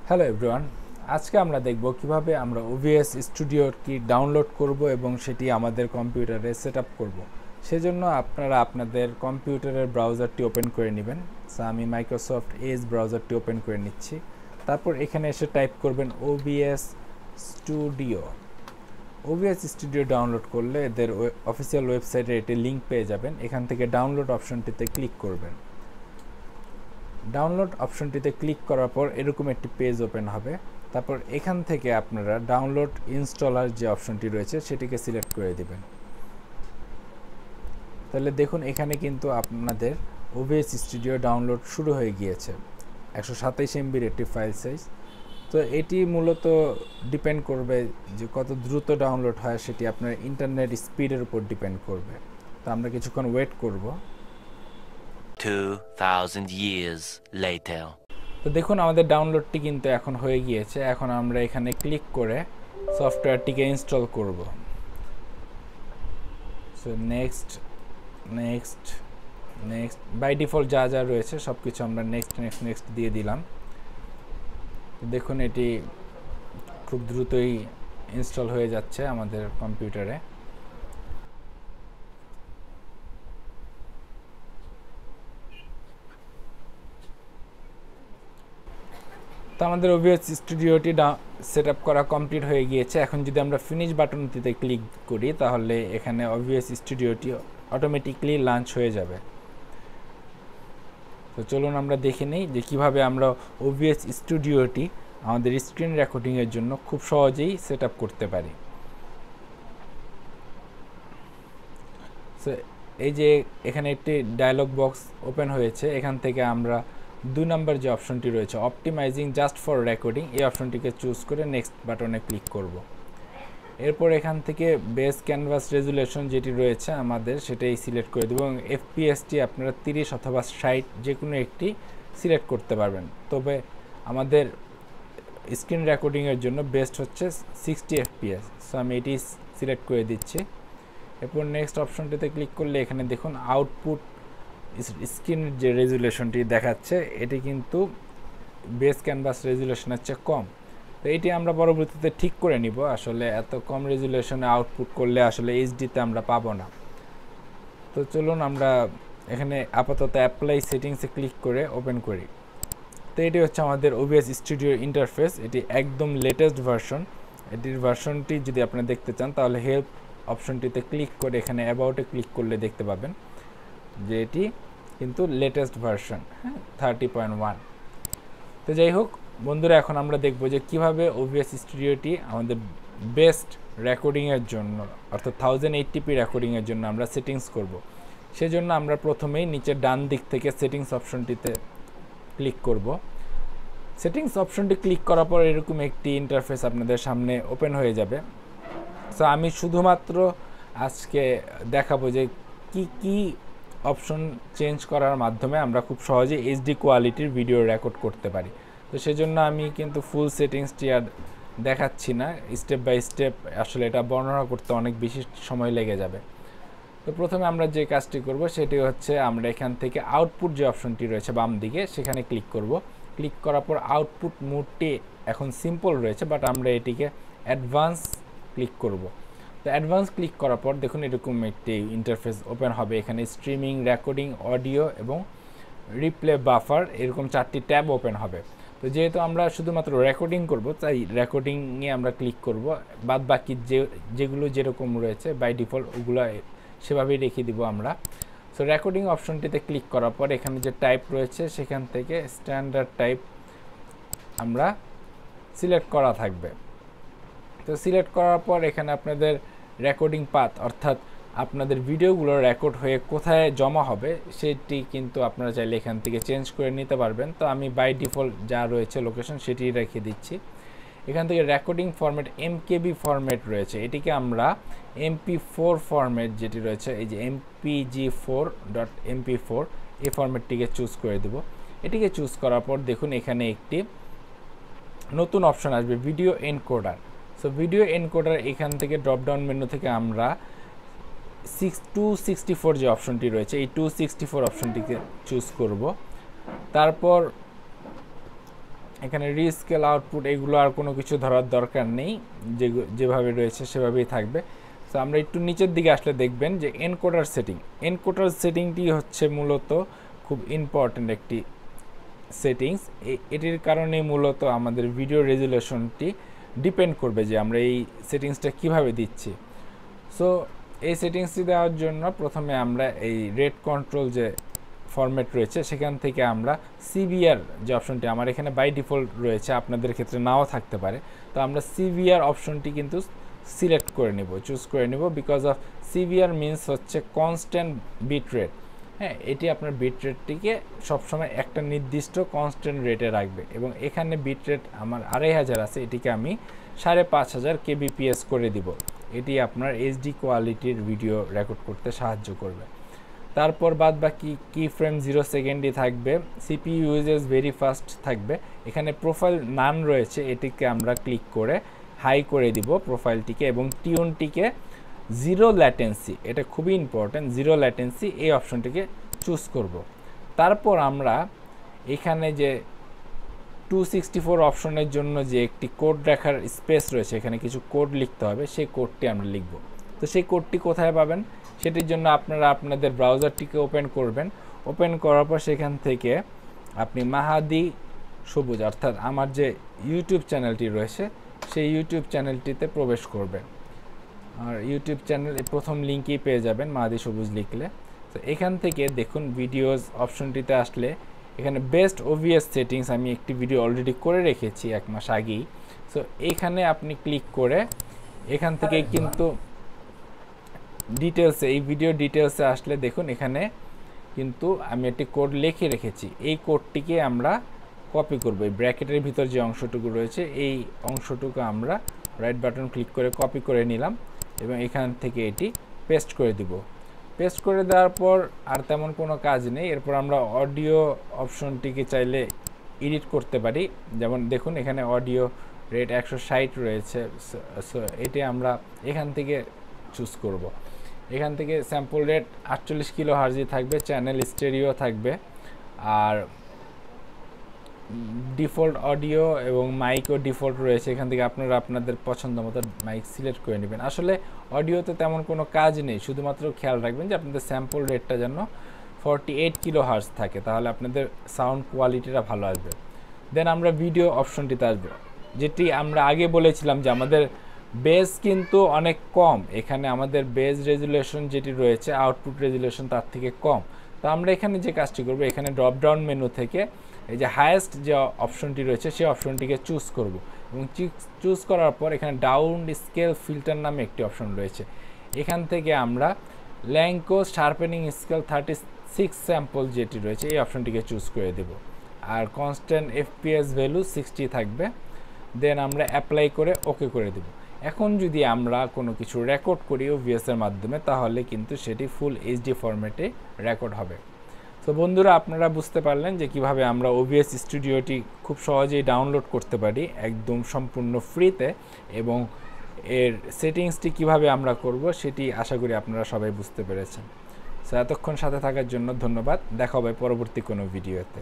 Hello everyone, আজকে আমরা দেখব কিভাবে আমরা OBS স্টুডিওর কি ডাউনলোড করব এবং সেটি আমাদের কম্পিউটারে সেট আপ করবো। সেজন্য আপনারা আপনাদের কম্পিউটারের ব্রাউজারটি ওপেন করে নেবেন। সো আমি মাইক্রোসফট এজ ব্রাউজারটি ওপেন করে নিচ্ছি। তারপর এখানে এসে টাইপ করবেন OBS studio. OBS studio download করলে এদের অফিসিয়াল ওয়েবসাইটে এটি লিঙ্ক পেয়ে যাবেন। এখান থেকে ডাউনলোড অপশনটিতে ক্লিক করবেন। ডাউনলোড অপশনটিতে ক্লিক করার পর এরকম একটি পেজ ওপেন হবে। তারপর এখান থেকে আপনারা ডাউনলোড ইনস্টলার যে অপশনটি রয়েছে সেটিকে সিলেক্ট করে দিবেন। তাহলে দেখুন এখানে কিন্তু আপনাদের OBS স্টুডিও ডাউনলোড শুরু হয়ে গিয়েছে। 127 MBর একটি ফাইল সাইজ। তো এটি মূলত ডিপেন্ড করবে যে কত দ্রুত ডাউনলোড হয়, সেটি আপনার ইন্টারনেট স্পিডের উপর ডিপেন্ড করবে। তো আমরা কিছুক্ষণ ওয়েট করব। 2000 years later. তো দেখুন আমাদের ডাউনলোডটি কিন্তু এখন হয়ে গিয়েছে। এখন আমরা এখানে ক্লিক করে সফটওয়্যারটিকে ইনস্টল করব। So next next next by default যা যা রয়েছে সব কিছু আমরা নেক্সট নেক্সট নেক্সট দিয়ে দিলাম। দেখুন এটি খুব দ্রুতই ইনস্টল হয়ে যাচ্ছে আমাদের কম্পিউটারে। তো আমাদের OBS স্টুডিওটি সেট আপ করা কমপ্লিট হয়ে গিয়েছে। এখন যদি আমরা ফিনিশ বাটনটিতে ক্লিক করি তাহলে এখানে OBS স্টুডিওটি অটোমেটিকলি লঞ্চ হয়ে যাবে। তো চলুন আমরা দেখে নিই যে কীভাবে আমরা OBS স্টুডিওটি আমাদের স্ক্রিন রেকর্ডিংয়ের জন্য খুব সহজেই সেট আপ করতে পারি। সো এই যে এখানে একটি ডায়লগ বক্স ওপেন হয়েছে। এখান থেকে আমরা 2 নম্বর যে অপশনটি রয়েছে অপটিমাইজিং জাস্ট ফর রেকর্ডিং, এই অপশনটিকে চুজ করে নেক্সট বাটনে ক্লিক করব। এরপর এখান থেকে বেস ক্যানভাস রেজুলেশন যেটি রয়েছে আমাদের সেটাই সিলেক্ট করে দেব এবং FPSটি আপনারা 30 অথবা 60 যে কোনো একটি সিলেক্ট করতে পারবেন। তবে আমাদের স্ক্রিন রেকর্ডিংয়ের জন্য বেস্ট হচ্ছে 60 FPS। সো আমি এটি সিলেক্ট করে দিচ্ছি। এরপর নেক্সট অপশনটিতে ক্লিক করলে এখানে দেখুন আউটপুট স্ক্রিনের যে রেজুলেশনটি দেখাচ্ছে এটি কিন্তু বেস ক্যানভাস রেজুলেশনের চেয়ে কম। তো এটি আমরা পরবর্তীতে ঠিক করে নিব। আসলে এত কম রেজুলেশনে আউটপুট করলে আসলে এইচডিতে আমরা পাবো না। তো চলুন আমরা এখানে আপাতত অ্যাপ্লাই সেটিংসে ক্লিক করে ওপেন করি। তো এটি হচ্ছে আমাদের OBS স্টুডিও ইন্টারফেস। এটি একদম লেটেস্ট ভার্সন। এটির ভার্সনটি যদি আপনারা দেখতে চান তাহলে হেল্প অপশনটিতে ক্লিক করে এখানে অ্যাবাউটে ক্লিক করলে দেখতে পাবেন যে এটি কিন্তু লেটেস্ট ভার্সন, 30.1। তো যাই হোক বন্ধুরা, এখন আমরা দেখব যে কিভাবে OBS স্টুডিওটি আমাদের বেস্ট রেকর্ডিংয়ের জন্য অর্থাৎ 1080p রেকর্ডিংয়ের জন্য আমরা সেটিংস করব। সেজন্য আমরা প্রথমেই নিচের ডান দিক থেকে সেটিংস অপশনটিতে ক্লিক করব। সেটিংস অপশনটি ক্লিক করার পর এরকম একটি ইন্টারফেস আপনাদের সামনে ওপেন হয়ে যাবে। সো আমি শুধুমাত্র আজকে দেখাবো যে কি কি অপশন চেঞ্জ করার মাধ্যমে আমরা খুব সহজে HD কোয়ালিটির ভিডিও রেকর্ড করতে পারি। তো সেজন্য আমি কিন্তু ফুল সেটিংসটি আর দেখাচ্ছি না, স্টেপ বাই স্টেপ আসলে এটা বর্ণনা করতে অনেক বেশি সময় লেগে যাবে। তো প্রথমে আমরা যে কাজটি করব সেটি হচ্ছে আমরা এখান থেকে আউটপুট যে অপশনটি রয়েছে বাম দিকে সেখানে ক্লিক করব। ক্লিক করার পর আউটপুট মোডটি এখন সিম্পল রয়েছে, বাট আমরা এটিকে অ্যাডভান্স ক্লিক করব। তো অ্যাডভান্স ক্লিক করার পর দেখুন এরকম একটি ইন্টারফেস ওপেন হবে। এখানে স্ট্রিমিং, রেকর্ডিং, অডিও এবং রিপ্লে বাফার এরকম 4টি ট্যাব ওপেন হবে। তো যেহেতু আমরা শুধুমাত্র রেকর্ডিং করব তাই রেকর্ডিংয়ে আমরা ক্লিক করব। বাদ বাকি যেগুলো যেরকম রয়েছে বাই ডিফল্ট ওগুলো সেভাবেই রেখে দিব আমরা। সো রেকর্ডিং অপশনটিতে ক্লিক করার পর এখানে যে টাইপ রয়েছে সেখান থেকে স্ট্যান্ডার্ড টাইপ আমরা সিলেক্ট করা থাকবে। তো সিলেক্ট করার পর এখানে আপনাদের রেকর্ডিং পাথ অর্থাৎ আপনাদের ভিডিওগুলো রেকর্ড হয়ে কোথায় জমা হবে সেটি কিন্তু আপনারা চাইলে এখান থেকে চেঞ্জ করে নিতে পারবেন। তো আমি বাই ডিফল্ট যা রয়েছে লোকেশন সেটি রেখে দিচ্ছি। এখান থেকে রেকর্ডিং ফরম্যাট MKB ফরম্যাট রয়েছে, এটিকে আমরা MP4 ফরম্যাট যেটি রয়েছে এই যে MPG4.MP4 এই ফরম্যাটটিকে চুজ করে দেব। এটিকে চুজ করার পর দেখুন এখানে একটি নতুন অপশন আসবে video encoder. So video encoder এখান থেকে ড্রপডাউন মেনু থেকে আমরা 264 যে অপশনটি রয়েছে এই 264 অপশনটিকে চুজ করব। তারপর এখানে রিস্কেল আউটপুট এগুলো আর কোনো কিছু ধরার দরকার নেই, যেভাবে রয়েছে সেভাবেই থাকবে। তো আমরা একটু নিচের দিকে আসলে দেখবেন যে এনকোডার সেটিংটি হচ্ছে মূলত খুব ইম্পর্ট্যান্ট একটি সেটিংস। এটির কারণে মূলত আমাদের ভিডিও রেজুলেশনটি ডিপেন্ড করবে যে আমরা এই সেটিংসটা কিভাবে দিচ্ছি। সো এই সেটিংসটি দেওয়ার জন্য প্রথমে আমরা এই রেট কন্ট্রোল যে ফরম্যাট রয়েছে সেখান থেকে আমরা সিভিআর যে অপশনটি আমার এখানে বাই ডিফল্ট রয়েছে, আপনাদের ক্ষেত্রে নাও থাকতে পারে, তো আমরা সিভিআর অপশনটি কিন্তু সিলেক্ট করে নেব, চুজ করে নেব। বিকজ অফ সিভিআর মিনস হচ্ছে কনস্ট্যান্ট বিট রেট। হ্যাঁ, এটি আপনার বিট রেটটিকে সবসময় একটা নির্দিষ্ট কনস্ট্যান্ট রেটে রাখবে, এবং এখানে বিট রেট আমার 2500 আছে, এটিকে আমি 5500 kbps করে দিব। এটি আপনার এইচডি কোয়ালিটির ভিডিও রেকর্ড করতে সাহায্য করবে। তারপর বাদ বাকি কি ফ্রেম 0 সেকেন্ডই থাকবে, সিপিইউ ইউজেস ভেরি ফাস্ট থাকবে। এখানে প্রোফাইল নান রয়েছে, এটিকে আমরা ক্লিক করে হাই করে দিব প্রোফাইলটিকে, এবং টিউনটিকে 0 ল্যাটেন্সি, এটা খুবই ইম্পর্ট্যান্ট, 0 ল্যাটেন্সি এই অপশনটিকে চুজ করব। তারপর আমরা এখানে যে 264 অপশনের জন্য যে একটি কোড রাখার স্পেস রয়েছে, এখানে কিছু কোড লিখতে হবে, সেই কোডটি আমরা লিখব। তো সেই কোডটি কোথায় পাবেন, সেটির জন্য আপনারা আপনাদের ব্রাউজারটিকে ওপেন করবেন। ওপেন করার পর সেখান থেকে আপনি মাহাদি সবুজ, অর্থাৎ আমার যে ইউটিউব চ্যানেলটি রয়েছে সেই ইউটিউব চ্যানেলটিতে প্রবেশ করবেন। আর ইউটিউব চ্যানেল প্রথম লিঙ্কেই পেয়ে যাবেন মাহাদি সবুজ লিখলে। তো এখান থেকে দেখুন ভিডিওস অপশনটিতে আসলে এখানে বেস্ট ওভিএস সেটিংস আমি একটি ভিডিও অলরেডি করে রেখেছি 1 মাস আগেই। সো এখানে আপনি ক্লিক করে এখান থেকে কিন্তু ডিটেলসে, এই ভিডিও ডিটেলসে আসলে দেখুন এখানে কিন্তু আমি একটি কোড লিখে রেখেছি। এই কোডটিকে আমরা কপি করব, এই ব্র্যাকেটের ভিতর যে অংশটুকু রয়েছে এই অংশটুকু আমরা রাইট বাটন ক্লিক করে কপি করে নিলাম, এবং এখান থেকে এটি পেস্ট করে দিব। পেস্ট করে দেওয়ার পর আর তেমন কোনো কাজ নেই। এরপর আমরা অডিও অপশনটিকে চাইলে এডিট করতে পারি। যেমন দেখুন এখানে অডিও রেট 160 রয়েছে, সো এটি আমরা এখান থেকে চুজ করব। এখান থেকে স্যাম্পল রেট 48 কিলোহার্জ থাকবে, চ্যানেল স্টেরিও থাকবে, আর ডিফল্ট অডিও এবং মাইকও ডিফল্ট রয়েছে। এখান থেকে আপনারা আপনাদের পছন্দ মতো মাইক সিলেক্ট করে নেবেন। আসলে অডিওতে তেমন কোনো কাজ নেই, শুধুমাত্র খেয়াল রাখবেন যে আপনাদের স্যাম্পল রেটটা যেন 48 কিলোহার্জ থাকে, তাহলে আপনাদের সাউন্ড কোয়ালিটিটা ভালো আসবে। দেন আমরা ভিডিও অপশনটিতে আসবো, যেটি আমরা আগে বলেছিলাম যে আমাদের বেস কিন্তু অনেক কম, এখানে আমাদের বেস রেজুলেশন যেটি রয়েছে আউটপুট রেজুলেশন তার থেকে কম। তো আমরা এখানে যে কাজটি করব, এখানে ড্রপ ডাউন মেনু থেকে এই যে হায়েস্ট যে অপশনটি রয়েছে সেই অপশনটিকে চুজ করব, এবং চুজ করার পর এখানে ডাউন স্কেল ফিল্টার নামে একটি অপশন রয়েছে। এখান থেকে আমরা ল্যাঙ্কো শার্পেনিং স্কেল 36 স্যাম্পল যেটি রয়েছে এই অপশনটিকে চুজ করে দেব, আর কনস্ট্যান্ট এফপিএস ভ্যালু 60 থাকবে। দেন আমরা অ্যাপ্লাই করে ওকে করে দেব। এখন যদি আমরা কোনো কিছু রেকর্ড করি ওভিএস এর মাধ্যমে, তাহলে কিন্তু সেটি ফুল এইচডি ফরম্যাটে রেকর্ড হবে। তো বন্ধুরা, আপনারা বুঝতে পারলেন যে কিভাবে আমরা ওভিএস স্টুডিওটি খুব সহজেই ডাউনলোড করতে পারি একদম সম্পূর্ণ ফ্রিতে, এবং এর সেটিংসটি কিভাবে আমরা করব সেটি আশা করি আপনারা সবাই বুঝতে পেরেছেন। সো এতক্ষণ সাথে থাকার জন্য ধন্যবাদ। দেখা হবে পরবর্তী কোনো ভিডিওতে।